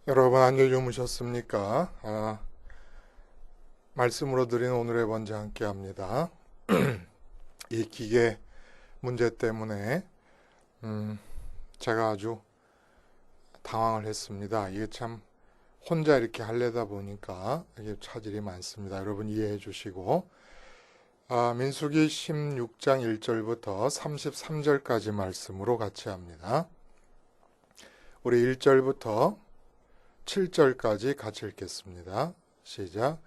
여러분 안녕 주무셨습니까? 말씀으로 드린 오늘의 번제 함께 합니다. 이 기계 문제 때문에 제가 아주 당황을 했습니다. 이게 참 혼자 이렇게 하려다 보니까 이게 차질이 많습니다. 여러분 이해해 주시고 민수기 16장 1절부터 33절까지 말씀으로 같이 합니다. 우리 1절부터 7절까지 같이 읽겠습니다. 시작.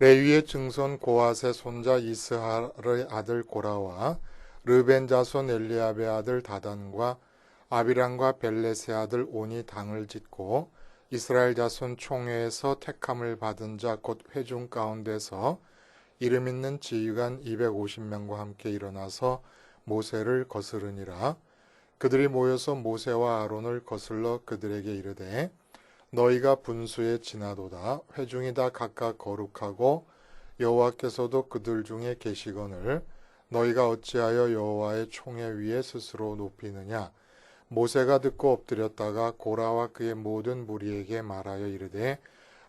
레위의 증손 고앗의 손자 이스할의 아들 고라와 르벤 자손 엘리압의 아들 다단과 아비람과 벨렛의 아들 온이 당을 짓고 이스라엘 자손 총회에서 택함을 받은 자 곧 회중 가운데서 이름 있는 지휘관 250명과 함께 일어나서 모세를 거스르니라. 그들이 모여서 모세와 아론을 거슬러 그들에게 이르되 너희가 분수에 지나도다. 회중이 다 각각 거룩하고 여호와께서도 그들 중에 계시거늘 너희가 어찌하여 여호와의 총회 위에 스스로 높이느냐. 모세가 듣고 엎드렸다가 고라와 그의 모든 무리에게 말하여 이르되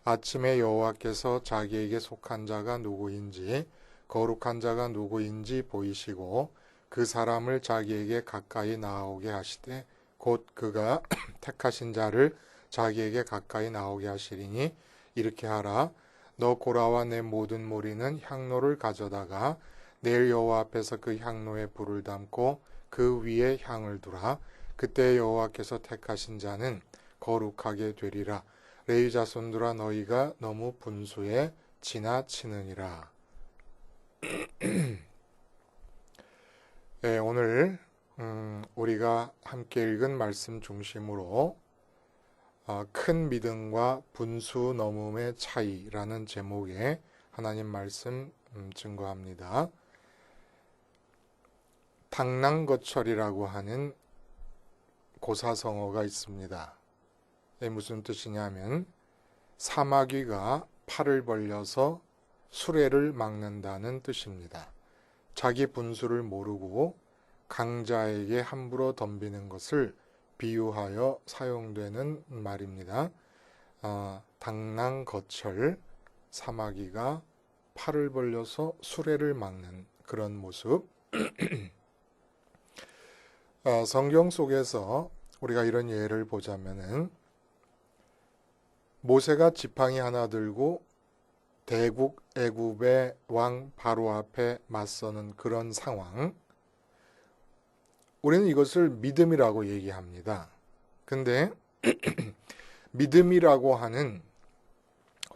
아침에 여호와께서 자기에게 속한 자가 누구인지 거룩한 자가 누구인지 보이시고 그 사람을 자기에게 가까이 나아오게 하시되 곧 그가 택하신 자를 자기에게 가까이 나오게 하시리니 이렇게 하라. 너 고라와 내 모든 무리는 향로를 가져다가 내일 여호와 앞에서 그 향로에 불을 담고 그 위에 향을 두라. 그때 여호와께서 택하신 자는 거룩하게 되리라. 레위 자손들아 너희가 너무 분수에 지나치느니라. 네, 오늘 우리가 함께 읽은 말씀 중심으로 큰 믿음과 분수 넘음의 차이라는 제목의 하나님 말씀 증거합니다. 당랑거철이라고 하는 고사성어가 있습니다. 이게 무슨 뜻이냐면 사마귀가 팔을 벌려서 수레를 막는다는 뜻입니다. 자기 분수를 모르고 강자에게 함부로 덤비는 것을 비유하여 사용되는 말입니다. 당랑거철, 사마귀가 팔을 벌려서 수레를 막는 그런 모습. 성경 속에서 우리가 이런 예를 보자면은 모세가 지팡이 하나 들고 대국 애굽의 왕 바로 앞에 맞서는 그런 상황, 우리는 이것을 믿음이라고 얘기합니다. 근데 믿음이라고 하는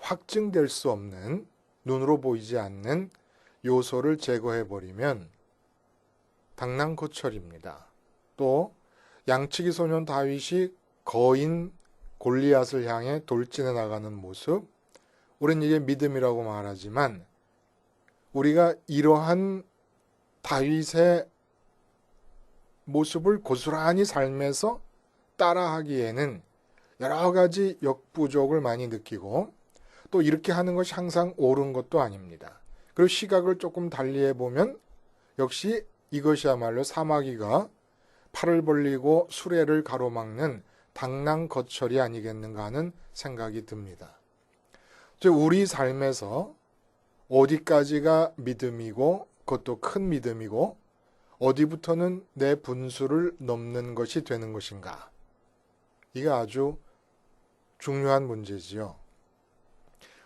확증될 수 없는, 눈으로 보이지 않는 요소를 제거해버리면 당랑거철입니다. 또 양치기 소년 다윗이 거인 골리앗을 향해 돌진해 나가는 모습, 우리는 이게 믿음이라고 말하지만 우리가 이러한 다윗의 모습을 고스란히 삶에서 따라하기에는 여러 가지 역부족을 많이 느끼고 또 이렇게 하는 것이 항상 옳은 것도 아닙니다. 그리고 시각을 조금 달리해 보면 역시 이것이야말로 사마귀가 팔을 벌리고 수레를 가로막는 당랑거철이 아니겠는가 하는 생각이 듭니다. 우리 삶에서 어디까지가 믿음이고 그것도 큰 믿음이고 어디부터는 내 분수를 넘는 것이 되는 것인가? 이게 아주 중요한 문제지요.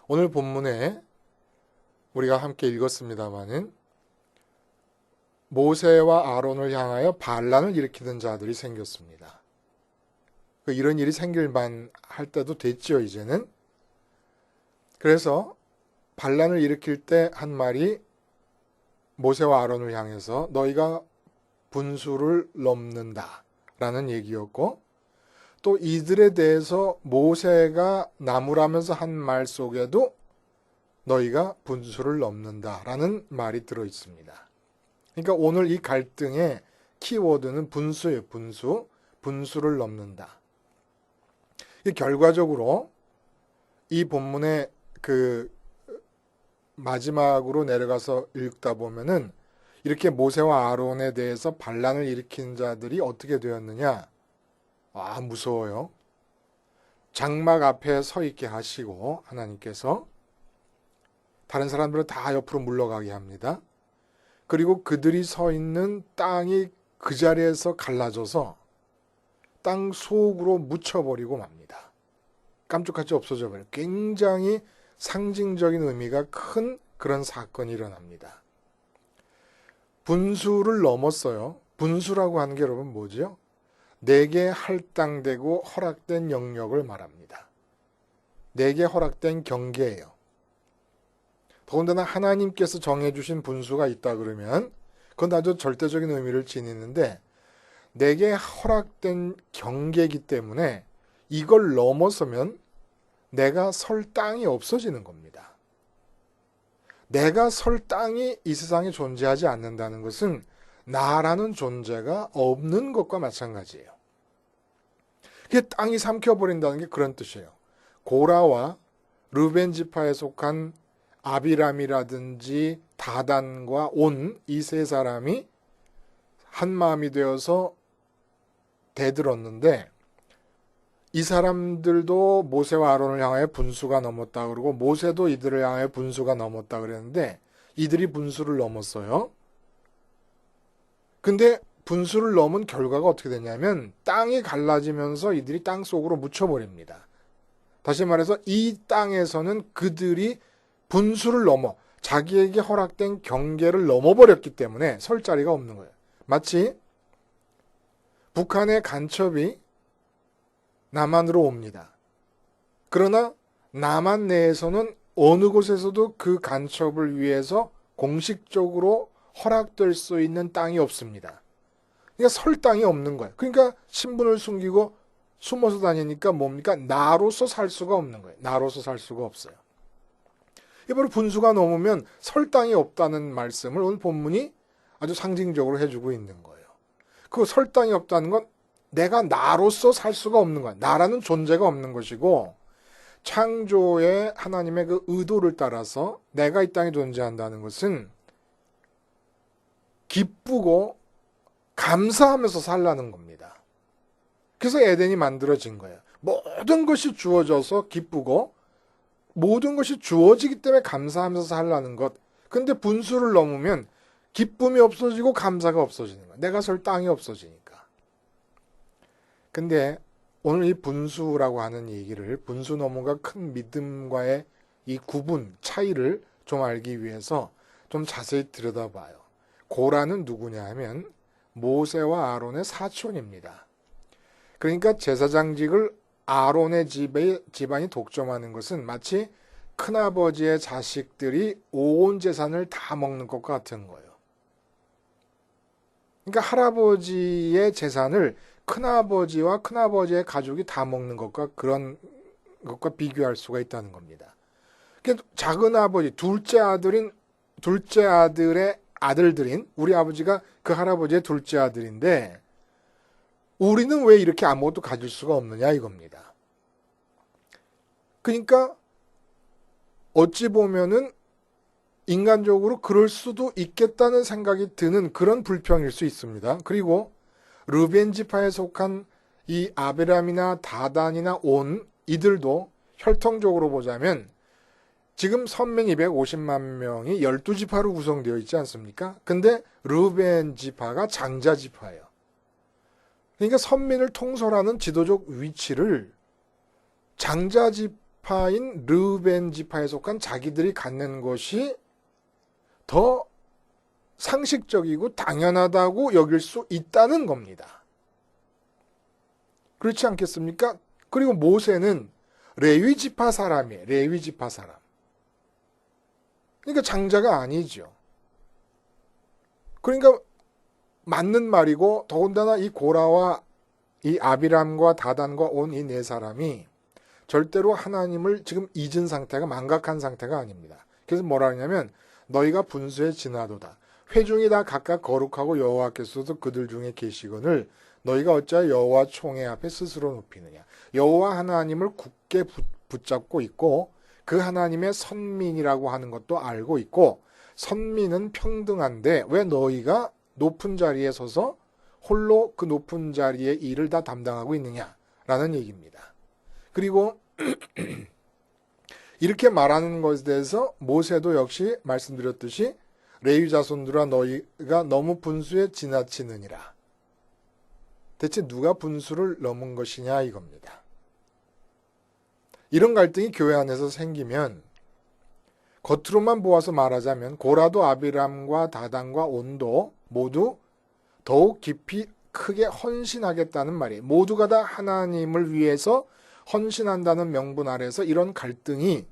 오늘 본문에 우리가 함께 읽었습니다마는 모세와 아론을 향하여 반란을 일으키던 자들이 생겼습니다. 이런 일이 생길만 할 때도 됐지요, 이제는. 그래서 반란을 일으킬 때 한 말이 모세와 아론을 향해서 너희가 분수를 넘는다 라는 얘기였고, 또 이들에 대해서 모세가 나무라면서 한 말 속에도 너희가 분수를 넘는다 라는 말이 들어 있습니다. 그러니까 오늘 이 갈등의 키워드는 분수예요. 분수를 넘는다. 결과적으로 이 본문의 그 마지막으로 내려가서 읽다 보면은 이렇게 모세와 아론에 대해서 반란을 일으킨 자들이 어떻게 되었느냐? 무서워요. 장막 앞에 서 있게 하시고 하나님께서 다른 사람들은 다 옆으로 물러가게 합니다. 그리고 그들이 서 있는 땅이 그 자리에서 갈라져서 땅 속으로 묻혀버리고 맙니다. 깜짝같이 없어져 버려요. 굉장히 상징적인 의미가 큰 그런 사건이 일어납니다. 분수를 넘었어요. 분수라고 하는 게 여러분 뭐죠? 내게 할당되고 허락된 영역을 말합니다. 내게 허락된 경계예요. 더군다나 하나님께서 정해주신 분수가 있다 그러면 그건 아주 절대적인 의미를 지니는데 내게 허락된 경계이기 때문에 이걸 넘어서면 내가 설 땅이 없어지는 겁니다. 내가 설 땅이 이 세상에 존재하지 않는다는 것은 나라는 존재가 없는 것과 마찬가지예요. 그게 땅이 삼켜버린다는 게 그런 뜻이에요. 고라와 르벤 지파에 속한 아비람이라든지 다단과 온 이 세 사람이 한 마음이 되어서 대들었는데 이 사람들도 모세와 아론을 향하여 분수가 넘었다 그러고 모세도 이들을 향하여 분수가 넘었다 그랬는데 이들이 분수를 넘었어요. 근데 분수를 넘은 결과가 어떻게 되냐면 땅이 갈라지면서 이들이 땅 속으로 묻혀버립니다. 다시 말해서 이 땅에서는 그들이 분수를 넘어 자기에게 허락된 경계를 넘어버렸기 때문에 설 자리가 없는 거예요. 마치 북한의 간첩이 남한으로 옵니다. 그러나 남한 내에서는 어느 곳에서도 그 간첩을 위해서 공식적으로 허락될 수 있는 땅이 없습니다. 그러니까 설 땅이 없는 거예요. 그러니까 신분을 숨기고 숨어서 다니니까 뭡니까? 나로서 살 수가 없는 거예요. 나로서 살 수가 없어요. 이 바로 분수가 넘으면 설 땅이 없다는 말씀을 오늘 본문이 아주 상징적으로 해주고 있는 거예요. 그 설 땅이 없다는 건 내가 나로서 살 수가 없는 거야. 나라는 존재가 없는 것이고 창조의 하나님의 그 의도를 따라서 내가 이 땅에 존재한다는 것은 기쁘고 감사하면서 살라는 겁니다. 그래서 에덴이 만들어진 거예요. 모든 것이 주어져서 기쁘고 모든 것이 주어지기 때문에 감사하면서 살라는 것. 근데 분수를 넘으면 기쁨이 없어지고 감사가 없어지는 거야. 내가 설 땅이 없어지니까. 근데 오늘 이 분수라고 하는 얘기를 분수 넘어가 큰 믿음과의 이 구분, 차이를 좀 알기 위해서 좀 자세히 들여다봐요. 고라는 누구냐 하면 모세와 아론의 사촌입니다. 그러니까 제사장직을 아론의 집안이 독점하는 것은 마치 큰아버지의 자식들이 온 재산을 다 먹는 것과 같은 거예요. 그러니까 할아버지의 재산을 큰아버지와 큰아버지의 가족이 다 먹는 것과 그런 것과 비교할 수가 있다는 겁니다. 그러니까 작은 아버지, 둘째 아들의 아들들인 우리 아버지가 그 할아버지의 둘째 아들인데 우리는 왜 이렇게 아무것도 가질 수가 없느냐 이겁니다. 그러니까 어찌 보면은 인간적으로 그럴 수도 있겠다는 생각이 드는 그런 불평일 수 있습니다. 그리고 르벤 지파에 속한 이 아비람이나 다단이나 온 이들도 혈통적으로 보자면 지금 선민 250만 명이 12지파로 구성되어 있지 않습니까? 근데 르벤 지파가 장자 지파예요. 그러니까 선민을 통솔하는 지도적 위치를 장자 지파인 르벤 지파에 속한 자기들이 갖는 것이 더 상식적이고 당연하다고 여길 수 있다는 겁니다. 그렇지 않겠습니까? 그리고 모세는 레위 지파 사람이에요. 레위 지파 사람. 그러니까 장자가 아니죠. 그러니까 맞는 말이고 더군다나 이 고라와 이 아비람과 다단과 온 이 네 사람이 절대로 하나님을 지금 잊은 상태가 망각한 상태가 아닙니다. 그래서 뭐라 하냐면 너희가 분수에 지나도다. 회중이 다 각각 거룩하고 여호와께서도 그들 중에 계시거늘 너희가 어찌하여 여호와 총회 앞에 스스로 높이느냐. 여호와 하나님을 굳게 붙잡고 있고 그 하나님의 선민이라고 하는 것도 알고 있고 선민은 평등한데 왜 너희가 높은 자리에 서서 홀로 그 높은 자리의 일을 다 담당하고 있느냐라는 얘기입니다. 그리고 이렇게 말하는 것에 대해서 모세도 역시 말씀드렸듯이 레위 자손들아 너희가 너무 분수에 지나치느니라. 대체 누가 분수를 넘은 것이냐 이겁니다. 이런 갈등이 교회 안에서 생기면 겉으로만 보아서 말하자면 고라도 아비람과 다단과 온도 모두 더욱 깊이 크게 헌신하겠다는 말이에요. 모두가 다 하나님을 위해서 헌신한다는 명분 아래서 이런 갈등이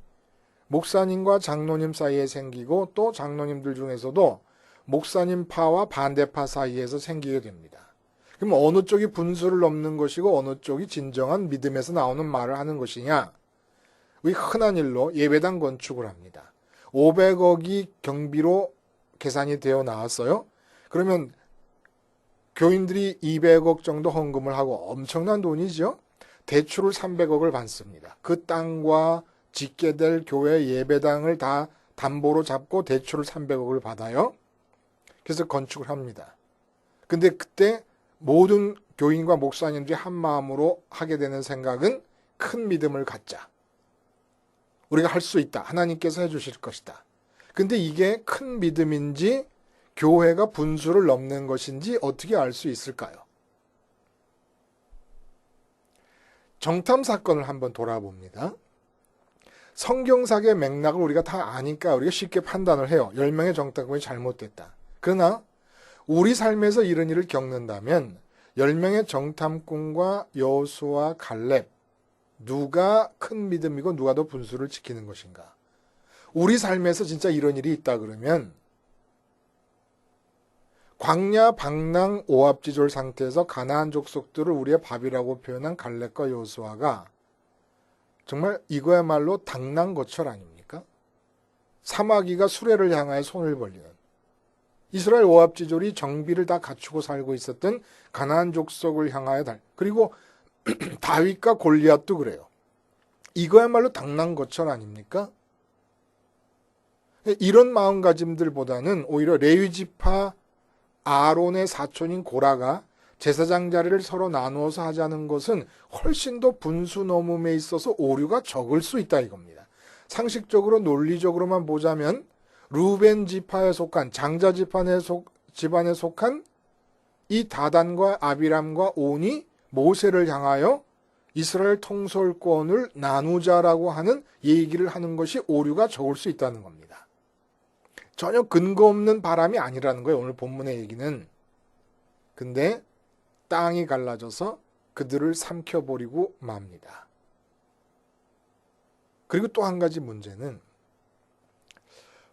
목사님과 장로님 사이에 생기고 또 장로님들 중에서도 목사님파와 반대파 사이에서 생기게 됩니다. 그럼 어느 쪽이 분수를 넘는 것이고 어느 쪽이 진정한 믿음에서 나오는 말을 하는 것이냐? 우리 흔한 일로 예배당 건축을 합니다. 500억이 경비로 계산이 되어 나왔어요. 그러면 교인들이 200억 정도 헌금을 하고 엄청난 돈이죠. 대출을 300억을 받습니다. 그 땅과 짓게 될 교회 예배당을 다 담보로 잡고 대출을 300억을 받아요. 그래서 건축을 합니다. 근데 그때 모든 교인과 목사님들이 한 마음으로 하게 되는 생각은 큰 믿음을 갖자. 우리가 할 수 있다. 하나님께서 해주실 것이다. 근데 이게 큰 믿음인지 교회가 분수를 넘는 것인지 어떻게 알 수 있을까요? 정탐 사건을 한번 돌아봅니다. 성경사의 맥락을 우리가 다 아니까 우리가 쉽게 판단을 해요. 10명의 정탐꾼이 잘못됐다. 그러나 우리 삶에서 이런 일을 겪는다면 10명의 정탐꾼과 여호수아 갈렙 누가 큰 믿음이고 누가 더 분수를 지키는 것인가? 우리 삶에서 진짜 이런 일이 있다 그러면 광야 방랑 오합지졸 상태에서 가나안 족속들을 우리의 밥이라고 표현한 갈렙과 여호수아가 정말 이거야말로 당랑거철 아닙니까? 사마귀가 수레를 향하여 손을 벌리는 이스라엘 오합지졸이 정비를 다 갖추고 살고 있었던 가나안 족속을 향하여 그리고 다윗과 골리앗도 그래요. 이거야말로 당랑거철 아닙니까? 이런 마음가짐들보다는 오히려 레위지파 아론의 사촌인 고라가 제사장 자리를 서로 나누어서 하자는 것은 훨씬 더 분수 넘음에 있어서 오류가 적을 수 있다 이겁니다. 상식적으로 논리적으로만 보자면 루벤 지파에 속한 장자 집안에 속한 이 다단과 아비람과 온이 모세를 향하여 이스라엘 통솔권을 나누자라고 하는 얘기를 하는 것이 오류가 적을 수 있다는 겁니다. 전혀 근거 없는 바람이 아니라는 거예요. 오늘 본문의 얘기는. 근데 땅이 갈라져서 그들을 삼켜버리고 맙니다. 그리고 또 한 가지 문제는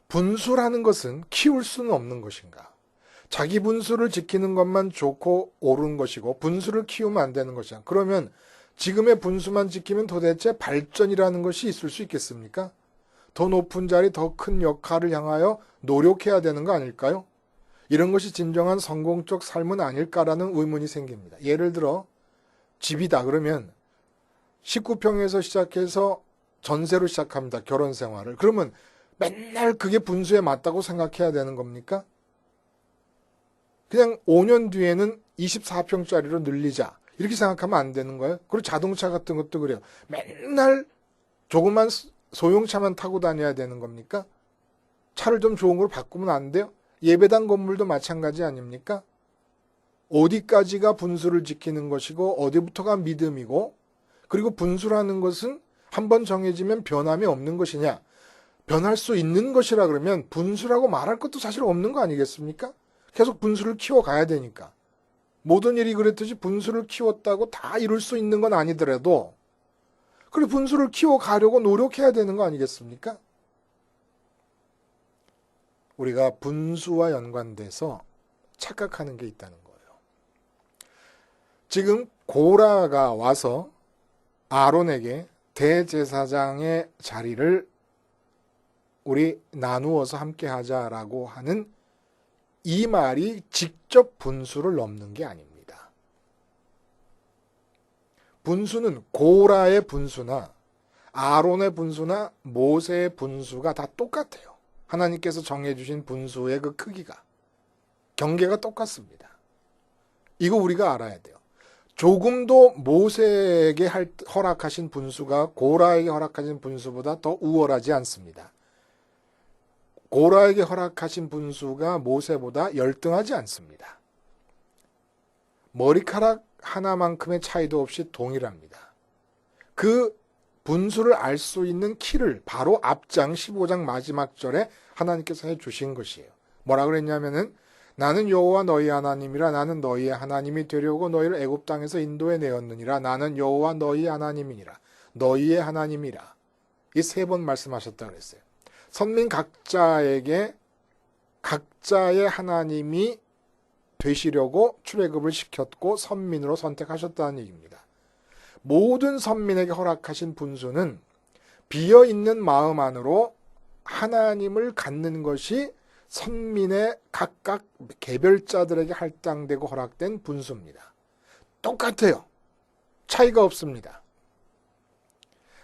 분수라는 것은 키울 수는 없는 것인가? 자기 분수를 지키는 것만 좋고 옳은 것이고 분수를 키우면 안 되는 것이야. 그러면 지금의 분수만 지키면 도대체 발전이라는 것이 있을 수 있겠습니까? 더 높은 자리, 더 큰 역할을 향하여 노력해야 되는 거 아닐까요? 이런 것이 진정한 성공적 삶은 아닐까라는 의문이 생깁니다. 예를 들어 집이다 그러면 19평에서 시작해서 전세로 시작합니다. 결혼 생활을. 그러면 맨날 그게 분수에 맞다고 생각해야 되는 겁니까? 그냥 5년 뒤에는 24평짜리로 늘리자. 이렇게 생각하면 안 되는 거예요. 그리고 자동차 같은 것도 그래요. 맨날 조그만 소형차만 타고 다녀야 되는 겁니까? 차를 좀 좋은 걸 바꾸면 안 돼요? 예배당 건물도 마찬가지 아닙니까? 어디까지가 분수를 지키는 것이고 어디부터가 믿음이고 그리고 분수라는 것은 한번 정해지면 변함이 없는 것이냐? 변할 수 있는 것이라 그러면 분수라고 말할 것도 사실 없는 거 아니겠습니까? 계속 분수를 키워가야 되니까. 모든 일이 그랬듯이 분수를 키웠다고 다 이룰 수 있는 건 아니더라도 그리고 분수를 키워가려고 노력해야 되는 거 아니겠습니까? 우리가 분수와 연관돼서 착각하는 게 있다는 거예요. 지금 고라가 와서 아론에게 대제사장의 자리를 우리 나누어서 함께 하자라고 하는 이 말이 직접 분수를 넘는 게 아닙니다. 분수는 고라의 분수나 아론의 분수나 모세의 분수가 다 똑같아요. 하나님께서 정해주신 분수의 그 크기가 경계가 똑같습니다. 이거 우리가 알아야 돼요. 조금도 모세에게 허락하신 분수가 고라에게 허락하신 분수보다 더 우월하지 않습니다. 고라에게 허락하신 분수가 모세보다 열등하지 않습니다. 머리카락 하나만큼의 차이도 없이 동일합니다. 그 분수를 알 수 있는 키를 바로 앞장 15장 마지막 절에 하나님께서 해주신 것이에요. 뭐라 그랬냐면은 나는 여호와 너희 하나님이라. 나는 너희의 하나님이 되려고 너희를 애굽 땅에서 인도해 내었느니라. 나는 여호와 너희 하나님이니라. 너희의 하나님이라. 이 세 번 말씀하셨다 그랬어요. 선민 각자에게 각자의 하나님이 되시려고 출애굽을 시켰고 선민으로 선택하셨다는 얘기입니다. 모든 선민에게 허락하신 분수는 비어있는 마음 안으로 하나님을 갖는 것이 선민의 각각 개별자들에게 할당되고 허락된 분수입니다. 똑같아요. 차이가 없습니다.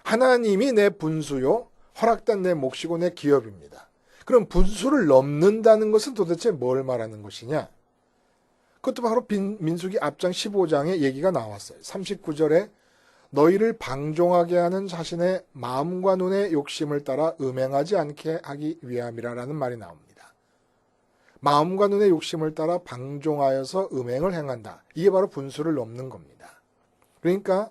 하나님이 내 분수요, 허락된 내 몫이고 내 기업입니다. 그럼 분수를 넘는다는 것은 도대체 뭘 말하는 것이냐? 그것도 바로 민수기 앞장 15장에 얘기가 나왔어요. 39절에 너희를 방종하게 하는 자신의 마음과 눈의 욕심을 따라 음행하지 않게 하기 위함이라는 말이 나옵니다. 마음과 눈의 욕심을 따라 방종하여서 음행을 행한다. 이게 바로 분수를 넘는 겁니다. 그러니까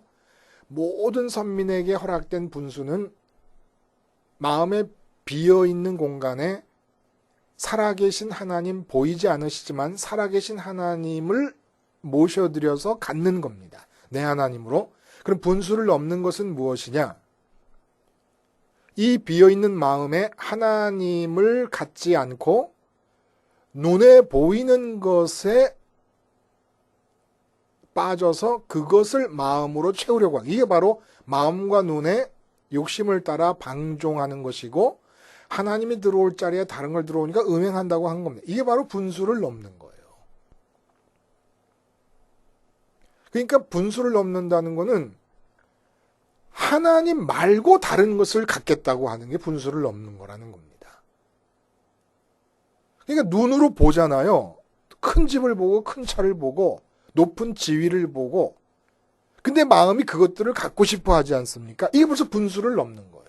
모든 선민에게 허락된 분수는 마음에 비어있는 공간에 살아계신 하나님, 보이지 않으시지만 살아계신 하나님을 모셔드려서 갖는 겁니다. 내 하나님으로. 그럼 분수를 넘는 것은 무엇이냐? 이 비어있는 마음에 하나님을 갖지 않고 눈에 보이는 것에 빠져서 그것을 마음으로 채우려고 하는, 이게 바로 마음과 눈에 욕심을 따라 방종하는 것이고 하나님이 들어올 자리에 다른 걸 들어오니까 음행한다고 한 겁니다. 이게 바로 분수를 넘는 거예요. 그러니까 분수를 넘는다는 거는 하나님 말고 다른 것을 갖겠다고 하는 게 분수를 넘는 거라는 겁니다. 그러니까 눈으로 보잖아요. 큰 집을 보고 큰 차를 보고 높은 지위를 보고, 근데 마음이 그것들을 갖고 싶어 하지 않습니까? 이게 벌써 분수를 넘는 거예요.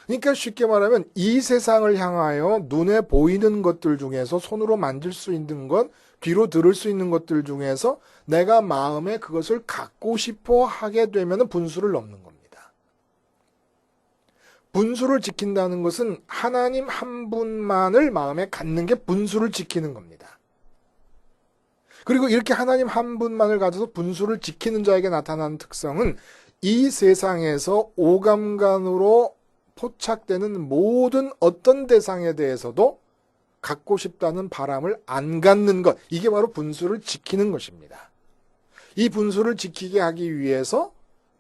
그러니까 쉽게 말하면 이 세상을 향하여 눈에 보이는 것들 중에서 손으로 만질 수 있는 것, 귀로 들을 수 있는 것들 중에서 내가 마음에 그것을 갖고 싶어 하게 되면 분수를 넘는 겁니다. 분수를 지킨다는 것은 하나님 한 분만을 마음에 갖는 게 분수를 지키는 겁니다. 그리고 이렇게 하나님 한 분만을 가져서 분수를 지키는 자에게 나타나는 특성은 이 세상에서 오감간으로 포착되는 모든 어떤 대상에 대해서도 갖고 싶다는 바람을 안 갖는 것, 이게 바로 분수를 지키는 것입니다. 이 분수를 지키게 하기 위해서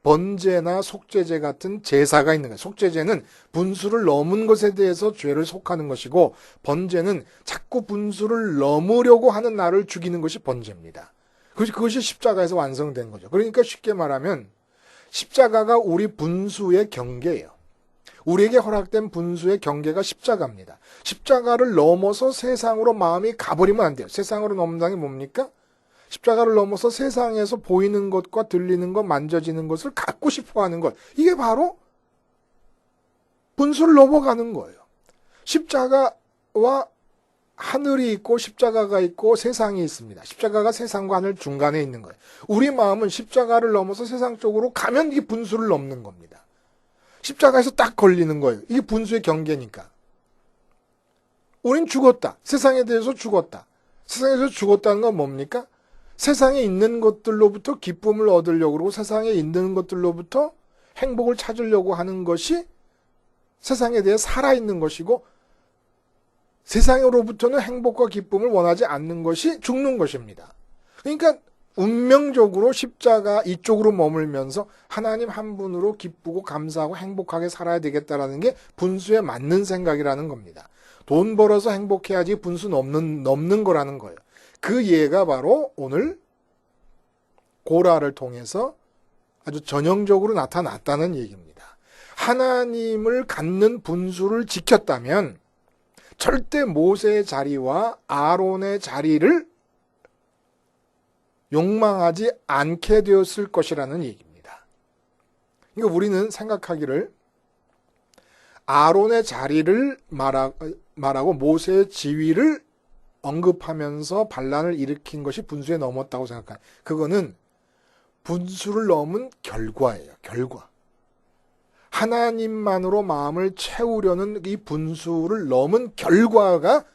번제나 속죄제 같은 제사가 있는 거예요. 속죄제는 분수를 넘은 것에 대해서 죄를 속하는 것이고, 번제는 자꾸 분수를 넘으려고 하는 나를 죽이는 것이 번제입니다. 그것이 십자가에서 완성된 거죠. 그러니까 쉽게 말하면 십자가가 우리 분수의 경계예요. 우리에게 허락된 분수의 경계가 십자가입니다. 십자가를 넘어서 세상으로 마음이 가버리면 안 돼요. 세상으로 넘는다는 게 뭡니까? 십자가를 넘어서 세상에서 보이는 것과 들리는 것, 만져지는 것을 갖고 싶어 하는 것. 이게 바로 분수를 넘어가는 거예요. 십자가와 하늘이 있고 십자가가 있고 세상이 있습니다. 십자가가 세상과 하늘 중간에 있는 거예요. 우리 마음은 십자가를 넘어서 세상 쪽으로 가면 이게 분수를 넘는 겁니다. 십자가에서 딱 걸리는 거예요. 이게 분수의 경계니까. 우린 죽었다. 세상에 대해서 죽었다. 세상에서 죽었다는 건 뭡니까? 세상에 있는 것들로부터 기쁨을 얻으려고 그러고 세상에 있는 것들로부터 행복을 찾으려고 하는 것이 세상에 대해 살아있는 것이고, 세상으로부터는 행복과 기쁨을 원하지 않는 것이 죽는 것입니다. 그러니까 운명적으로 십자가 이쪽으로 머물면서 하나님 한 분으로 기쁘고 감사하고 행복하게 살아야 되겠다라는 게 분수에 맞는 생각이라는 겁니다. 돈 벌어서 행복해야지 분수 넘는 거라는 거예요. 그 예가 바로 오늘 고라를 통해서 아주 전형적으로 나타났다는 얘기입니다. 하나님을 갖는 분수를 지켰다면 절대 모세의 자리와 아론의 자리를 욕망하지 않게 되었을 것이라는 얘기입니다. 그러니까 우리는 생각하기를 아론의 자리를 말하고 모세의 지위를 언급하면서 반란을 일으킨 것이 분수에 넘었다고 생각하는, 그거는 분수를 넘은 결과예요. 결과. 하나님만으로 마음을 채우려는 이 분수를 넘은 결과가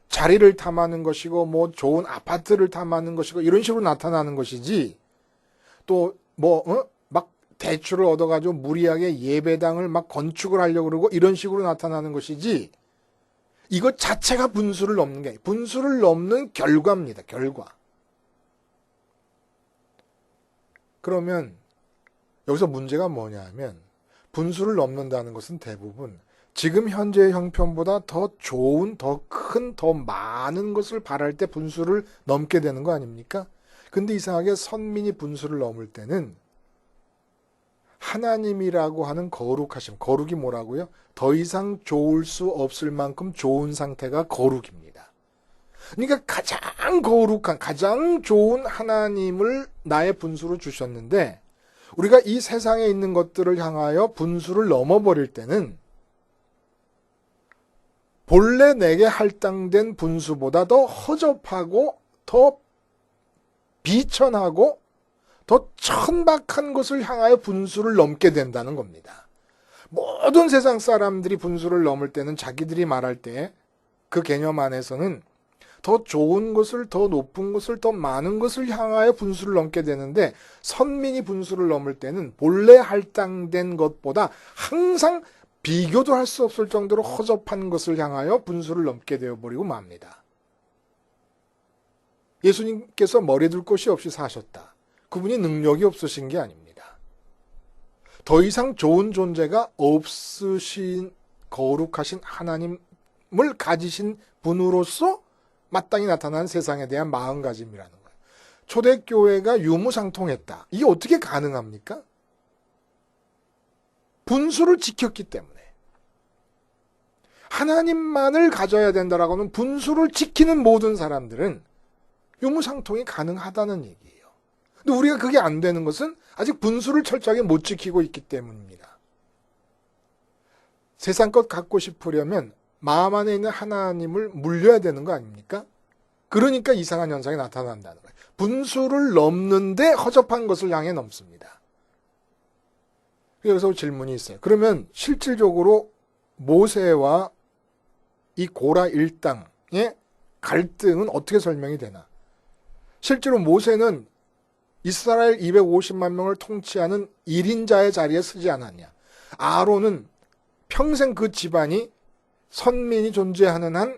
자리를 탐하는 것이고 뭐 좋은 아파트를 탐하는 것이고 이런 식으로 나타나는 것이지, 또 막 대출을 얻어가지고 무리하게 예배당을 막 건축을 하려고 그러고 이런 식으로 나타나는 것이지, 이것 자체가 분수를 넘는 게 아니에요. 분수를 넘는 결과입니다. 결과. 그러면 여기서 문제가 뭐냐 하면, 분수를 넘는다는 것은 대부분 지금 현재의 형편보다 더 좋은, 더 큰, 더 많은 것을 바랄 때 분수를 넘게 되는 거 아닙니까? 근데 이상하게 선민이 분수를 넘을 때는 하나님이라고 하는 거룩하심, 거룩이 뭐라고요? 더 이상 좋을 수 없을 만큼 좋은 상태가 거룩입니다. 그러니까 가장 거룩한, 가장 좋은 하나님을 나의 분수로 주셨는데, 우리가 이 세상에 있는 것들을 향하여 분수를 넘어버릴 때는 본래 내게 할당된 분수보다 더 허접하고 더 비천하고 더 천박한 것을 향하여 분수를 넘게 된다는 겁니다. 모든 세상 사람들이 분수를 넘을 때는 자기들이 말할 때 그 개념 안에서는 더 좋은 것을, 더 높은 것을, 더 많은 것을 향하여 분수를 넘게 되는데, 선민이 분수를 넘을 때는 본래 할당된 것보다 항상 비교도 할 수 없을 정도로 허접한 것을 향하여 분수를 넘게 되어버리고 맙니다. 예수님께서 머리 둘 곳이 없이 사셨다. 그분이 능력이 없으신 게 아닙니다. 더 이상 좋은 존재가 없으신 거룩하신 하나님을 가지신 분으로서 마땅히 나타난 세상에 대한 마음가짐이라는 거예요. 초대교회가 유무상통했다. 이게 어떻게 가능합니까? 분수를 지켰기 때문에. 하나님만을 가져야 된다라고 하는 분수를 지키는 모든 사람들은 유무상통이 가능하다는 얘기예요. 근데 우리가 그게 안 되는 것은 아직 분수를 철저하게 못 지키고 있기 때문입니다. 세상 것 갖고 싶으려면 마음 안에 있는 하나님을 물려야 되는 거 아닙니까? 그러니까 이상한 현상이 나타난다는 거예요. 분수를 넘는데 허접한 것을 향해 넘습니다. 여기서 질문이 있어요. 그러면 실질적으로 모세와 이 고라 일당의 갈등은 어떻게 설명이 되나? 실제로 모세는 이스라엘 250만 명을 통치하는 1인자의 자리에 서지 않았냐? 아론은 평생 그 집안이 선민이 존재하는 한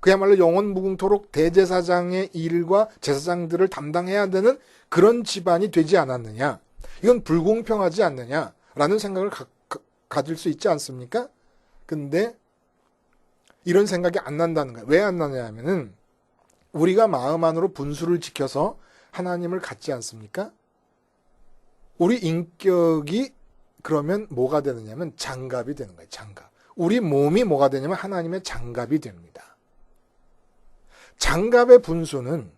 그야말로 영원 무궁토록 대제사장의 일과 제사장들을 담당해야 되는 그런 집안이 되지 않았느냐? 이건 불공평하지 않느냐라는 생각을 가질 수 있지 않습니까? 근데 이런 생각이 안 난다는 거예요. 왜 안 나냐 하면은 우리가 마음 안으로 분수를 지켜서 하나님을 갖지 않습니까? 우리 인격이 그러면 뭐가 되느냐면 장갑이 되는 거예요. 장갑. 우리 몸이 뭐가 되냐면 하나님의 장갑이 됩니다. 장갑의 분수는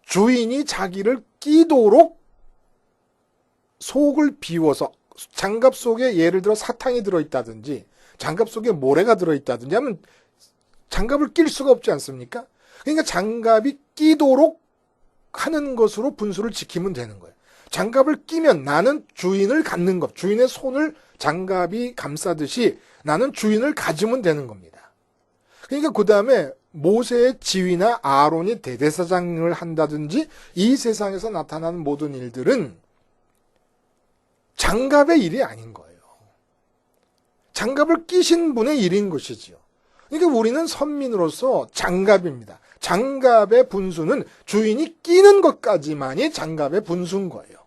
주인이 자기를 끼도록 속을 비워서, 장갑 속에 예를 들어 사탕이 들어있다든지 장갑 속에 모래가 들어있다든지 하면 장갑을 낄 수가 없지 않습니까? 그러니까 장갑이 끼도록 하는 것으로 분수를 지키면 되는 거예요. 장갑을 끼면 나는 주인을 갖는 것, 주인의 손을 장갑이 감싸듯이 나는 주인을 가지면 되는 겁니다. 그러니까 그 다음에 모세의 지위나 아론이 대제사장을 한다든지 이 세상에서 나타나는 모든 일들은 장갑의 일이 아닌 거예요. 장갑을 끼신 분의 일인 것이지요. 그러니까 우리는 선민으로서 장갑입니다. 장갑의 분수는 주인이 끼는 것까지만이 장갑의 분수인 거예요.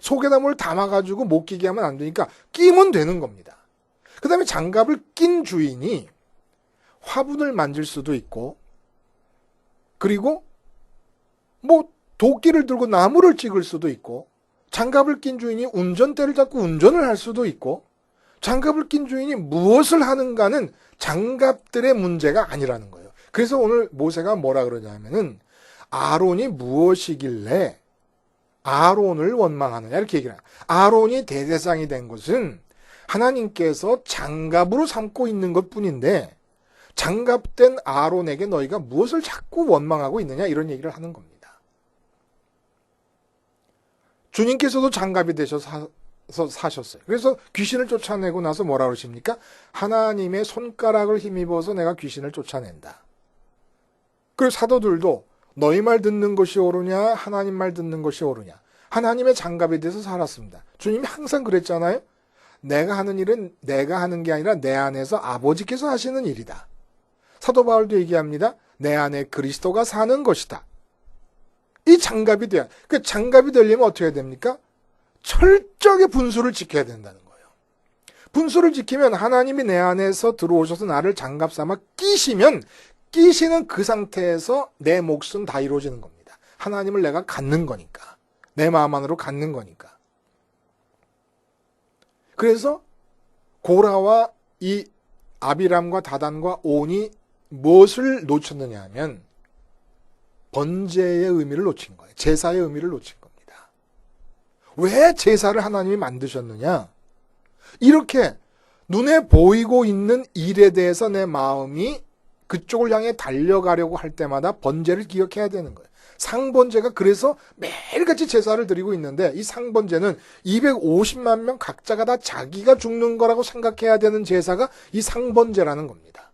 속에다 뭘 담아가지고 못 끼게 하면 안 되니까 끼면 되는 겁니다. 그 다음에 장갑을 낀 주인이 화분을 만질 수도 있고, 그리고 뭐 도끼를 들고 나무를 찍을 수도 있고, 장갑을 낀 주인이 운전대를 잡고 운전을 할 수도 있고, 장갑을 낀 주인이 무엇을 하는가는 장갑들의 문제가 아니라는 거예요. 그래서 오늘 모세가 뭐라 그러냐면은 아론이 무엇이길래 아론을 원망하느냐 이렇게 얘기를 해요. 아론이 대제사장이 된 것은 하나님께서 장갑으로 삼고 있는 것뿐인데 장갑된 아론에게 너희가 무엇을 자꾸 원망하고 있느냐 이런 얘기를 하는 겁니다. 주님께서도 장갑이 되셔서 사셨어요. 그래서 귀신을 쫓아내고 나서 뭐라 그러십니까? 하나님의 손가락을 힘입어서 내가 귀신을 쫓아낸다. 그리고 사도들도 너희 말 듣는 것이 옳으냐 하나님 말 듣는 것이 옳으냐 하나님의 장갑이 돼서 살았습니다. 주님이 항상 그랬잖아요. 내가 하는 일은 내가 하는 게 아니라 내 안에서 아버지께서 하시는 일이다. 사도 바울도 얘기합니다. 내 안에 그리스도가 사는 것이다. 이 장갑이 돼야, 그 장갑이 되려면 어떻게 해야 됩니까? 철저하게 분수를 지켜야 된다는 거예요. 분수를 지키면 하나님이 내 안에서 들어오셔서 나를 장갑 삼아 끼시는 그 상태에서 내 몫은 다 이루어지는 겁니다. 하나님을 내가 갖는 거니까. 내 마음 안으로 갖는 거니까. 그래서 고라와 이 아비람과 다단과 온이 무엇을 놓쳤느냐 하면 번제의 의미를 놓친 거예요. 제사의 의미를 놓친 겁니다. 왜 제사를 하나님이 만드셨느냐? 이렇게 눈에 보이고 있는 일에 대해서 내 마음이 그쪽을 향해 달려가려고 할 때마다 번제를 기억해야 되는 거예요. 상번제가 그래서 매일같이 제사를 드리고 있는데 이 상번제는 250만 명 각자가 다 자기가 죽는 거라고 생각해야 되는 제사가 이 상번제라는 겁니다.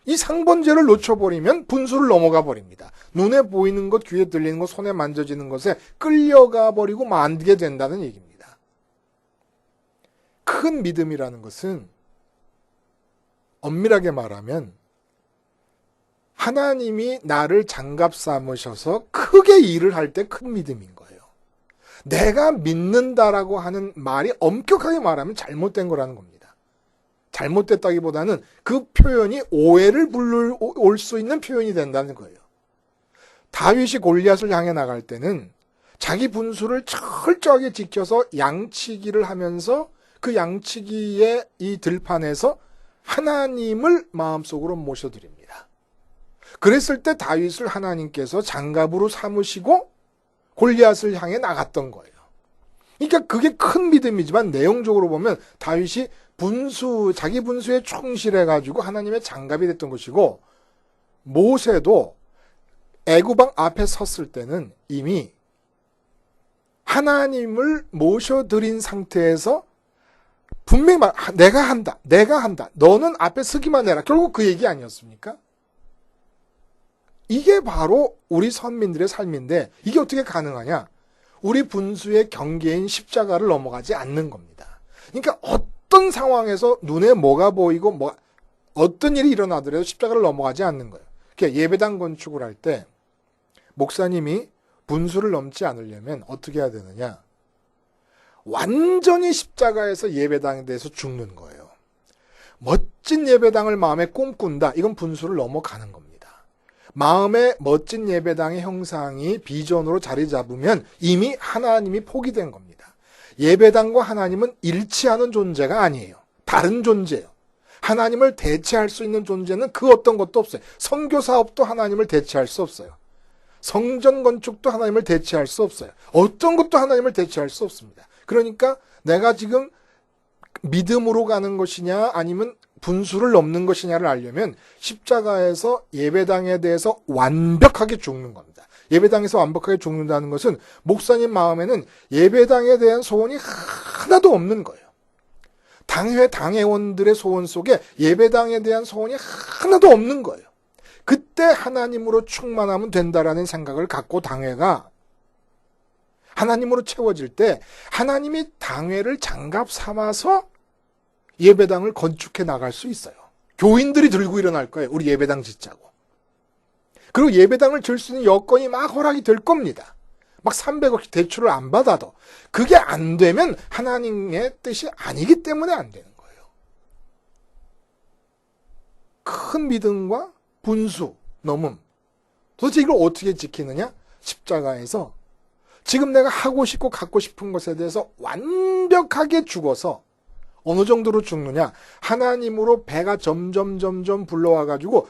이 상번제를 놓쳐버리면 분수를 넘어가 버립니다. 눈에 보이는 것, 귀에 들리는 것, 손에 만져지는 것에 끌려가 버리고 만들게 된다는 얘기입니다. 큰 믿음이라는 것은 엄밀하게 말하면 하나님이 나를 장갑 삼으셔서 크게 일을 할 때 큰 믿음인 거예요. 내가 믿는다라고 하는 말이 엄격하게 말하면 잘못된 거라는 겁니다. 잘못됐다기보다는 그 표현이 오해를 불러올 수 있는 표현이 된다는 거예요. 다윗이 골리앗을 향해 나갈 때는 자기 분수를 철저하게 지켜서 양치기를 하면서 그 양치기의 이 들판에서 하나님을 마음속으로 모셔드립니다. 그랬을 때 다윗을 하나님께서 장갑으로 삼으시고 골리앗을 향해 나갔던 거예요. 그러니까 그게 큰 믿음이지만 내용적으로 보면 다윗이 자기 분수에 충실해가지고 하나님의 장갑이 됐던 것이고 모세도 애굽왕 앞에 섰을 때는 이미 하나님을 모셔드린 상태에서 분명히 내가 한다. 너는 앞에 서기만 해라. 결국 그 얘기 아니었습니까? 이게 바로 우리 선민들의 삶인데 이게 어떻게 가능하냐? 우리 분수의 경계인 십자가를 넘어가지 않는 겁니다. 그러니까 어떤 상황에서 눈에 뭐가 보이고 어떤 일이 일어나더라도 십자가를 넘어가지 않는 거예요. 그러니까 예배당 건축을 할 때 목사님이 분수를 넘지 않으려면 어떻게 해야 되느냐? 완전히 십자가에서 예배당에 대해서 죽는 거예요. 멋진 예배당을 마음에 꿈꾼다. 이건 분수를 넘어가는 겁니다. 마음의 멋진 예배당의 형상이 비전으로 자리 잡으면 이미 하나님이 포기된 겁니다. 예배당과 하나님은 일치하는 존재가 아니에요. 다른 존재예요. 하나님을 대체할 수 있는 존재는 그 어떤 것도 없어요. 선교 사업도 하나님을 대체할 수 없어요. 성전 건축도 하나님을 대체할 수 없어요. 어떤 것도 하나님을 대체할 수 없습니다. 그러니까 내가 지금 믿음으로 가는 것이냐 아니면 분수를 넘는 것이냐를 알려면 십자가에서 예배당에 대해서 완벽하게 죽는 겁니다. 예배당에서 완벽하게 죽는다는 것은 목사님 마음에는 예배당에 대한 소원이 하나도 없는 거예요. 당회원들의 소원 속에 예배당에 대한 소원이 하나도 없는 거예요. 그때 하나님으로 충만하면 된다라는 생각을 갖고 당회가 하나님으로 채워질 때 하나님이 당회를 장갑 삼아서 예배당을 건축해 나갈 수 있어요. 교인들이 들고 일어날 거예요. 우리 예배당 짓자고. 그리고 예배당을 질 수 있는 여건이 막 허락이 될 겁니다. 막 300억씩 대출을 안 받아도. 그게 안 되면 하나님의 뜻이 아니기 때문에 안 되는 거예요. 큰 믿음과 분수, 넘음. 도대체 이걸 어떻게 지키느냐? 십자가에서 지금 내가 하고 싶고 갖고 싶은 것에 대해서 완벽하게 죽어서 어느 정도로 죽느냐? 하나님으로 배가 점점 불러와가지고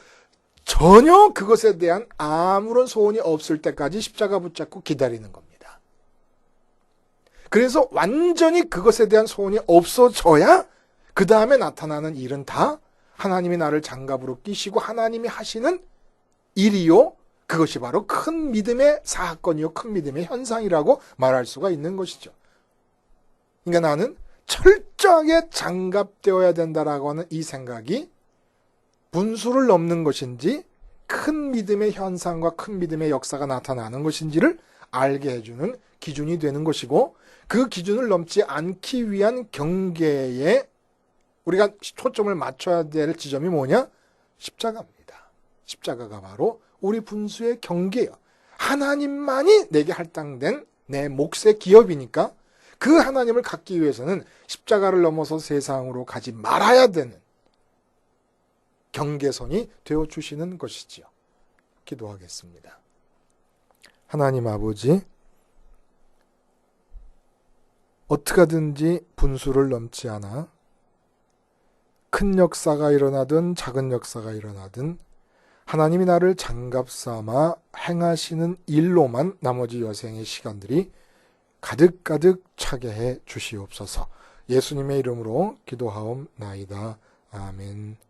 전혀 그것에 대한 아무런 소원이 없을 때까지 십자가 붙잡고 기다리는 겁니다. 그래서 완전히 그것에 대한 소원이 없어져야 그 다음에 나타나는 일은 다 하나님이 나를 장갑으로 끼시고 하나님이 하시는 일이요, 그것이 바로 큰 믿음의 사건이요, 큰 믿음의 현상이라고 말할 수가 있는 것이죠. 그러니까 나는 철저하게 장갑되어야 된다라고 하는 이 생각이 분수를 넘는 것인지 큰 믿음의 현상과 큰 믿음의 역사가 나타나는 것인지를 알게 해주는 기준이 되는 것이고, 그 기준을 넘지 않기 위한 경계에 우리가 초점을 맞춰야 될 지점이 뭐냐? 십자가입니다. 십자가가 바로 우리 분수의 경계예요. 하나님만이 내게 할당된 내 몫의 기업이니까 그 하나님을 갖기 위해서는 십자가를 넘어서 세상으로 가지 말아야 되는 경계선이 되어주시는 것이지요. 기도하겠습니다. 하나님 아버지, 어떻게 하든지 분수를 넘지 않아 큰 역사가 일어나든 작은 역사가 일어나든 하나님이 나를 장갑 삼아 행하시는 일로만 나머지 여생의 시간들이 가득가득 차게 해 주시옵소서. 예수님의 이름으로 기도하옵나이다. 아멘.